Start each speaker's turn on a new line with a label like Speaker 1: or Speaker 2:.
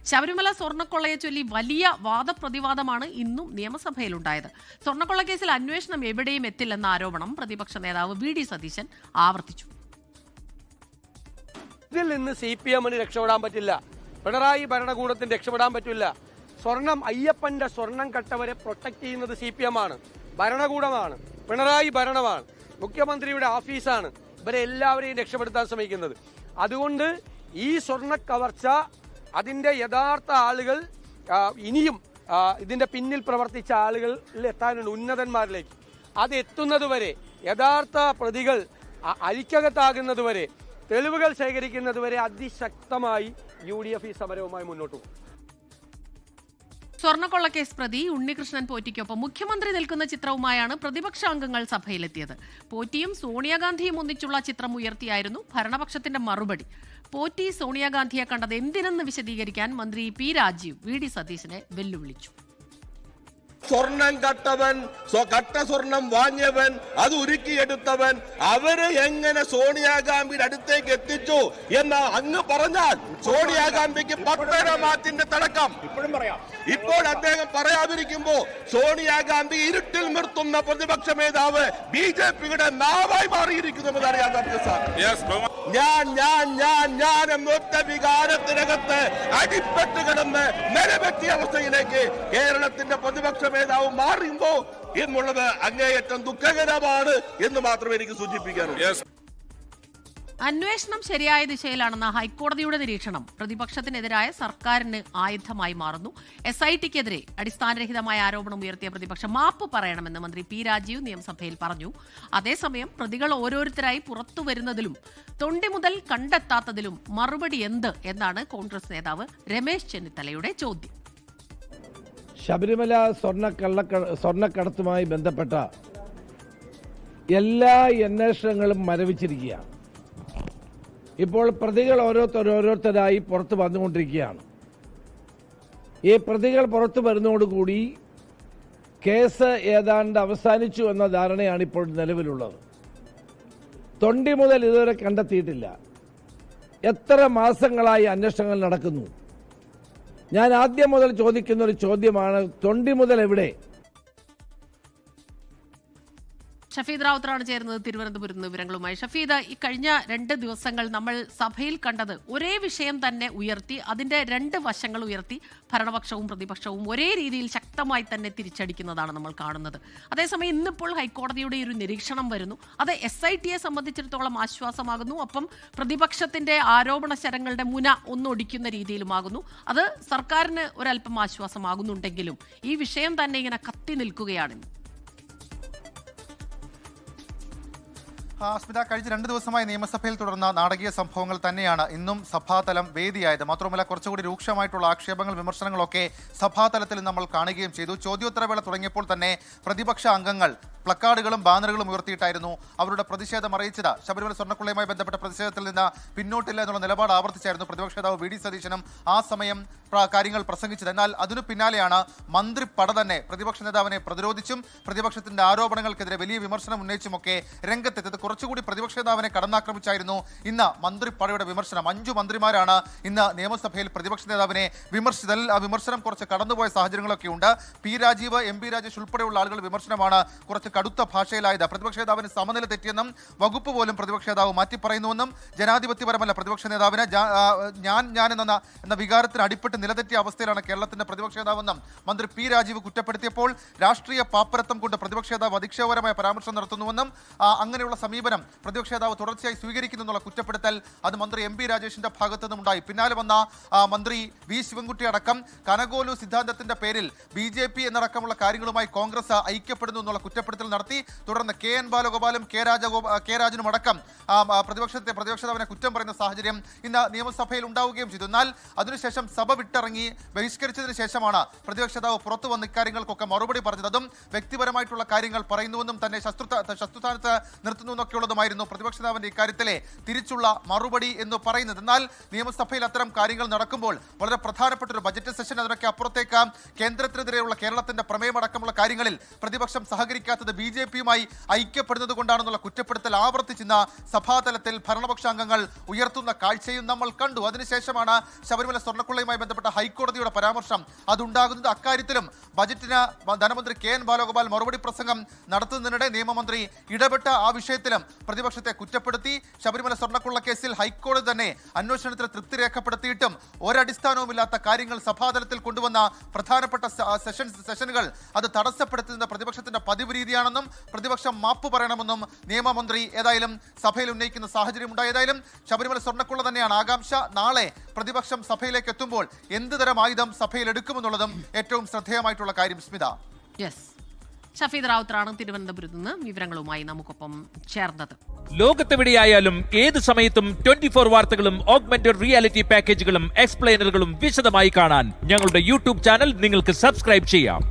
Speaker 1: ശബരിമല സ്വർണ്ണക്കൊള്ളയെ ചൊല്ലി വലിയ വാദപ്രതിവാദമാണ് ഇന്നും നിയമസഭയിലുണ്ടായത്. സ്വർണ്ണക്കൊള്ളക്കേസിൽ അന്വേഷണം എവിടെയും എത്തില്ലെന്ന ആരോപണം പ്രതിപക്ഷ നേതാവ് വി.ഡി. സതീശൻ ആവർത്തിച്ചു.
Speaker 2: ഇതിൽ നിന്ന് CPM-ന് രക്ഷപ്പെടാൻ പറ്റില്ല, പിണറായി ഭരണകൂടത്തിന് രക്ഷപ്പെടാൻ പറ്റില്ല. അയ്യപ്പന്റെ സ്വർണം കട്ടവരെ പ്രൊട്ടക്ട് ചെയ്യുന്നത് CPM-ആണ്, ഭരണകൂടമാണ്, പിണറായി ഭരണമാണ്, മുഖ്യമന്ത്രിയുടെ ഓഫീസാണ് ഇവരെ എല്ലാവരെയും രക്ഷപ്പെടുത്താൻ ശ്രമിക്കുന്നത്. അതുകൊണ്ട് ഈ സ്വർണ്ണ കവർച്ച അതിന്റെ യഥാർത്ഥ ആളുകൾ ഇനിയും ഇതിന്റെ പിന്നിൽ പ്രവർത്തിച്ച ആളുകളിൽ എത്താനുണ്ട്, ഉന്നതന്മാരിലേക്ക്. അത് എത്തുന്നതുവരെ, യഥാർത്ഥ പ്രതികൾ അഴിക്കകത്താകുന്നതുവരെ, തെളിവുകൾ ശേഖരിക്കുന്നതുവരെ അതിശക്തമായി UDF ഈ സമരവുമായി മുന്നോട്ട് പോകും.
Speaker 1: സ്വർണ്ണക്കൊള്ളക്കേസ് പ്രതി ഉണ്ണികൃഷ്ണൻ പോറ്റിക്കൊപ്പം മുഖ്യമന്ത്രി നിൽക്കുന്ന ചിത്രവുമായാണ് പ്രതിപക്ഷ അംഗങ്ങൾ സഭയിലെത്തിയത്. പോറ്റിയും സോണിയാഗാന്ധിയും ഒന്നിച്ചുള്ള ചിത്രം ഉയർത്തിയായിരുന്നു ഭരണപക്ഷത്തിന്റെ മറുപടി. പോറ്റി സോണിയാഗാന്ധിയെ കണ്ടത് എന്തിനെന്ന് വിശദീകരിക്കാൻ മന്ത്രി P. രാജീവ് V.D. സതീശനെ വെല്ലുവിളിച്ചു.
Speaker 3: സ്വർണം കട്ടവൻ, കട്ട സ്വർണം വാങ്ങിയവൻ, അത് ഉരുക്കിയെടുത്തവൻ, അവര് എങ്ങനെ സോണിയാഗാന്ധിയുടെ അടുത്തേക്ക് എത്തിച്ചു എന്ന് അങ്ങ് പറഞ്ഞാൽ സോണിയാഗാന്ധിക്ക് 10 മാറ്റിന്റെ തടക്കം ഇപ്പോഴും പറയാം. ഇപ്പോൾ അദ്ദേഹം പറയാതിരിക്കുമ്പോ സോണിയാഗാന്ധി ഇരുട്ടിൽ നിർത്തുന്ന പ്രതിപക്ഷ നേതാവ് BJP-യുടെ നാവായി മാറിയിരിക്കുന്നു അറിയാൻ പറ്റും സാർ. ഞാൻ എന്നൊറ്റ വികാരത്തിനകത്ത് അടിപ്പെട്ട് കിടന്ന് നിലവെറ്റിയ അവസ്ഥയിലേക്ക് കേരളത്തിന്റെ പ്രതിപക്ഷ നേതാവ് മാറുമ്പോ എന്നുള്ളത് അങ്ങേയറ്റം ദുഃഖകരമാണ് എന്ന് മാത്രമേ എനിക്ക് സൂചിപ്പിക്കാനുള്ളൂ.
Speaker 1: അന്വേഷണം ശരിയായ ദിശയിലാണെന്ന ഹൈക്കോടതിയുടെ നിരീക്ഷണം പ്രതിപക്ഷത്തിനെതിരായ സർക്കാരിന് ആയുധമായി മാറുന്നു. SIT-ക്കെതിരെ അടിസ്ഥാനരഹിതമായ ആരോപണം ഉയർത്തിയ പ്രതിപക്ഷം മാപ്പ് പറയണമെന്ന് മന്ത്രി P. രാജീവ് നിയമസഭയിൽ പറഞ്ഞു. അതേസമയം പ്രതികൾ ഓരോരുത്തരായി പുറത്തു വരുന്നതിലും തൊണ്ടി മുതൽ കണ്ടെത്താത്തതിലും മറുപടി എന്ത് എന്നാണ് കോൺഗ്രസ് നേതാവ് രമേശ് ചെന്നിത്തലയുടെ ചോദ്യം.
Speaker 4: ശബരിമല സ്വർണ്ണക്കടത്തുമായി ബന്ധപ്പെട്ട എല്ലാ അന്വേഷണങ്ങളും മരവിച്ചിരിക്കുകയാണ്. ഇപ്പോൾ പ്രതികൾ ഓരോരുത്തരായി പുറത്തു വന്നുകൊണ്ടിരിക്കുകയാണ്. ഈ പ്രതികൾ പുറത്തു വരുന്നതോടുകൂടി കേസ് ഏതാണ്ട് അവസാനിച്ചു എന്ന ധാരണയാണ് ഇപ്പോൾ നിലവിലുള്ളത്. തൊണ്ടി മുതൽ ഇതുവരെ കണ്ടെത്തിയിട്ടില്ല. എത്ര മാസങ്ങളായി അന്വേഷണങ്ങൾ നടക്കുന്നു? ഞാൻ ആദ്യം മുതൽ ചോദിക്കുന്ന ഒരു ചോദ്യമാണ്, തൊണ്ടി മുതൽ എവിടെ?
Speaker 1: ഷഫീദ് റാവുത്തറാണ് ചേരുന്നത് തിരുവനന്തപുരത്ത് നിന്ന് വിവരങ്ങളുമായി. ഷഫീദ്, ഈ കഴിഞ്ഞ 2 ദിവസങ്ങൾ നമ്മൾ സഭയിൽ കണ്ടത് ഒരേ വിഷയം തന്നെ ഉയർത്തി, അതിന്റെ 2 വശങ്ങൾ ഉയർത്തി ഭരണപക്ഷവും പ്രതിപക്ഷവും ഒരേ രീതിയിൽ ശക്തമായി തന്നെ തിരിച്ചടിക്കുന്നതാണ് നമ്മൾ കാണുന്നത്. അതേസമയം ഇന്നിപ്പോൾ ഹൈക്കോടതിയുടെ ഒരു നിരീക്ഷണം വരുന്നു. അത് SIT-യെ സംബന്ധിച്ചിടത്തോളം ആശ്വാസമാകുന്നു. ഒപ്പം പ്രതിപക്ഷത്തിന്റെ ആരോപണ ശരങ്ങളുടെ മുന ഒന്നൊടിക്കുന്ന രീതിയിലുമാകുന്നു. അത് സർക്കാരിന് ഒരല്പം ആശ്വാസമാകുന്നുണ്ടെങ്കിലും ഈ വിഷയം തന്നെ ഇങ്ങനെ കത്തി നിൽക്കുകയാണ്.
Speaker 5: സ്മിത, കഴിഞ്ഞ 2 ദിവസമായി നിയമസഭയിൽ തുടർന്ന നാടകീയ സംഭവങ്ങൾ തന്നെയാണ് ഇന്നും സഭാതലം വേദിയായത്. മാത്രമല്ല കുറച്ചുകൂടി രൂക്ഷമായിട്ടുള്ള ആക്ഷേപങ്ങൾ, വിമർശനങ്ങളൊക്കെ സഭാതലത്തിൽ നമ്മൾ കാണുകയും ചെയ്തു. ചോദ്യോത്തരവേള തുടങ്ങിയപ്പോൾ തന്നെ പ്രതിപക്ഷ അംഗങ്ങൾ പ്ലക്കാർഡുകളും ബാനറുകളും ഉയർത്തിയിട്ടായിരുന്നു അവരുടെ പ്രതിഷേധം അറിയിച്ചത്. ശബരിമല സ്വർണ്ണക്കൊള്ളയുമായി ബന്ധപ്പെട്ട പ്രതിഷേധത്തിൽ നിന്ന് പിന്നോട്ടില്ല എന്നുള്ള നിലപാട് ആവർത്തിച്ചായിരുന്നു പ്രതിപക്ഷ നേതാവ് V.D. സതീശനും ആ സമയം കാര്യങ്ങൾ പ്രസംഗിച്ചത്. എന്നാൽ അതിനു പിന്നാലെയാണ് മന്ത്രി പട തന്നെ പ്രതിപക്ഷ നേതാവിനെ പ്രതിരോധിച്ചും പ്രതിപക്ഷത്തിന്റെ ആരോപണങ്ങൾക്കെതിരെ വലിയ വിമർശനം ഉന്നയിച്ചുമൊക്കെ രംഗത്തെത്തിയത്. കുറച്ചുകൂടി പ്രതിപക്ഷ നേതാവിനെ കടന്നാക്രമിച്ചായിരുന്നു ഇന്ന് മന്ത്രിപ്പടയുടെ വിമർശനം. 5 മന്ത്രിമാരാണ് ഇന്ന് നിയമസഭയിൽ പ്രതിപക്ഷ നേതാവിനെ വിമർശിച്ചതിൽ ആ വിമർശനം കുറച്ച് കടന്നുപോയ സാഹചര്യങ്ങളൊക്കെ ഉണ്ട്. P. Rajeev, M. P. Rajesh ഉൾപ്പെടെയുള്ള ആളുകൾ വിമർശനമാണ് കുറച്ച് കടുത്ത ഭാഷയിലായത്. പ്രതിപക്ഷ നേതാവിന് സമനില തെറ്റിയെന്നും വകുപ്പ് പോലും പ്രതിപക്ഷ നേതാവ് മാറ്റിപ്പറയുന്നുവെന്നും ജനാധിപത്യപരമല്ല പ്രതിപക്ഷ നേതാവിന് ഞാൻ എന്ന വികാരത്തിന് അടിപ്പെട്ട് നിലതെറ്റിയ അവസ്ഥയിലാണ് കേരളത്തിന്റെ പ്രതിപക്ഷ നേതാവെന്നും മന്ത്രി P. രാജീവ് കുറ്റപ്പെടുത്തിയപ്പോൾ രാഷ്ട്രീയ പാപ്പരത്വം കൊണ്ട് പ്രതിപക്ഷ നേതാവ് അധിക്ഷേപകരമായ പരാമർശം നടത്തുന്നുവെന്നും അങ്ങനെയുള്ള സമീപനം പ്രതിപക്ഷ നേതാവ് തുടർച്ചയായി സ്വീകരിക്കുന്നു എന്നുള്ള കുറ്റപ്പെടുത്തൽ അത് മന്ത്രി M. P. രാജേഷിന്റെ ഭാഗത്തു നിന്നുണ്ടായി. പിന്നാലെ വന്ന മന്ത്രി V. ശിവൻകുട്ടി അടക്കം കനകോലു സിദ്ധാന്തത്തിന്റെ പേരിൽ BJP എന്നടക്കമുള്ള കാര്യങ്ങളുമായി കോൺഗ്രസ് ഐക്യപ്പെടുന്നു എന്നുള്ള കുറ്റപ്പെടുത്തൽ നടത്തി. തുടർന്ന് KN ബാലഗോപാലും കെ രാജനും അടക്കം പ്രതിപക്ഷ നേതാവിനെ കുറ്റം പറയുന്ന സാഹചര്യം ഇന്ന് നിയമസഭയിൽ ഉണ്ടാവുകയും ചെയ്തു. എന്നാൽ അതിനുശേഷം സഭ വിട്ടിറങ്ങി ബഹിഷ്കരിച്ചതിന് ശേഷമാണ് പ്രതിപക്ഷ നേതാവ് പുറത്തു വന്ന ഇക്കാര്യങ്ങൾക്കൊക്കെ മറുപടി പറഞ്ഞത്. അതും വ്യക്തിപരമായിട്ടുള്ള കാര്യങ്ങൾ പറയുന്നുവെന്നും തന്നെ ശത്രുസ്ഥാനത്ത് നിർത്തുന്നുവെന്നൊക്കെയുള്ളതുമായിരുന്നു പ്രതിപക്ഷ നേതാവിന്റെ ഇക്കാര്യത്തിലെ തിരിച്ചുള്ള മറുപടി എന്ന് പറയുന്നത്. എന്നാൽ നിയമസഭയിൽ അത്തരം കാര്യങ്ങൾ നടക്കുമ്പോൾ വളരെ പ്രധാനപ്പെട്ട ഒരു ബജറ്റ് സെഷൻ, അതിനൊക്കെ അപ്പുറത്തേക്ക് കേന്ദ്രത്തിനെതിരെയുള്ള കേരളത്തിന്റെ പ്രമേയമടക്കമുള്ള കാര്യങ്ങളിൽ പ്രതിപക്ഷം സഹകരിക്കാത്തത് BJP-യുമായി ഐക്യപ്പെടുന്നത് കൊണ്ടാണെന്നുള്ള കുറ്റപ്പെടുത്തൽ ആവർത്തിച്ചിരുന്ന സഭാതലത്തിൽ ഭരണപക്ഷാംഗങ്ങൾ ഉയർത്തുന്ന കാഴ്ചയും നമ്മൾ കണ്ടു. അതിനുശേഷമാണ് ശബരിമല സ്വർണ്ണക്കൊള്ളയുമായി ബന്ധപ്പെട്ട ബന്ധപ്പെട്ട ഹൈക്കോടതിയുടെ പരാമർശം അതുണ്ടാകുന്നത്. അക്കാര്യത്തിലും ബജറ്റിന് ധനമന്ത്രി KN ബാലഗോപാൽ മറുപടി പ്രസംഗം നടത്തുന്നതിനിടെ നിയമമന്ത്രി ഇടപെട്ട ആ വിഷയത്തിലും പ്രതിപക്ഷത്തെ കുറ്റപ്പെടുത്തി. ശബരിമല സ്വർണ്ണക്കൊള്ള കേസിൽ ഹൈക്കോടതി തന്നെ അന്വേഷണത്തിൽ തൃപ്തി രേഖപ്പെടുത്തിയിട്ടും ഒരടിസ്ഥാനവുമില്ലാത്ത കാര്യങ്ങൾ സഭാതലത്തിൽ കൊണ്ടുവന്ന പ്രധാനപ്പെട്ട സെഷനുകൾ അത് തടസ്സപ്പെടുത്തുന്നത് പ്രതിപക്ഷത്തിന്റെ പതിവ് രീതിയാണെന്നും പ്രതിപക്ഷം മാപ്പ് പറയണമെന്നും നിയമമന്ത്രി ഏതായാലും സഭയിൽ ഉന്നയിക്കുന്ന സാഹചര്യം ഉണ്ടായി. ഏതായാലും ശബരിമല സ്വർണ്ണക്കൊള്ള തന്നെയാണ് ആകാംക്ഷ. നാളെ പ്രതിപക്ഷം സഭയിലേക്ക് എത്തുമ്പോൾ എന്ത് തരം ആയുധം സഭയിൽ എടുക്കുമെന്നുള്ളതും ഏറ്റവും ശ്രദ്ധേയമായിട്ടുള്ള കാര്യം. സ്മിത.
Speaker 1: യെസ്, ഷഫീദ് റാവുത്തറാണ് തിരുവനന്തപുരത്ത് നിന്ന് വിവരങ്ങളുമായി നമുക്കൊപ്പം ചേർന്നത്.
Speaker 6: ലോകത്തെവിടെയായാലും ഏത് സമയത്തും 24 വാർത്തകളും ഓഗ്മെന്റഡ് റിയാലിറ്റി പാക്കേജുകളും എക്സ്പ്ലെയിനറുകളും വിശദമായി കാണാൻ ഞങ്ങളുടെ യൂട്യൂബ് ചാനൽ നിങ്ങൾക്ക് സബ്സ്ക്രൈബ് ചെയ്യാം.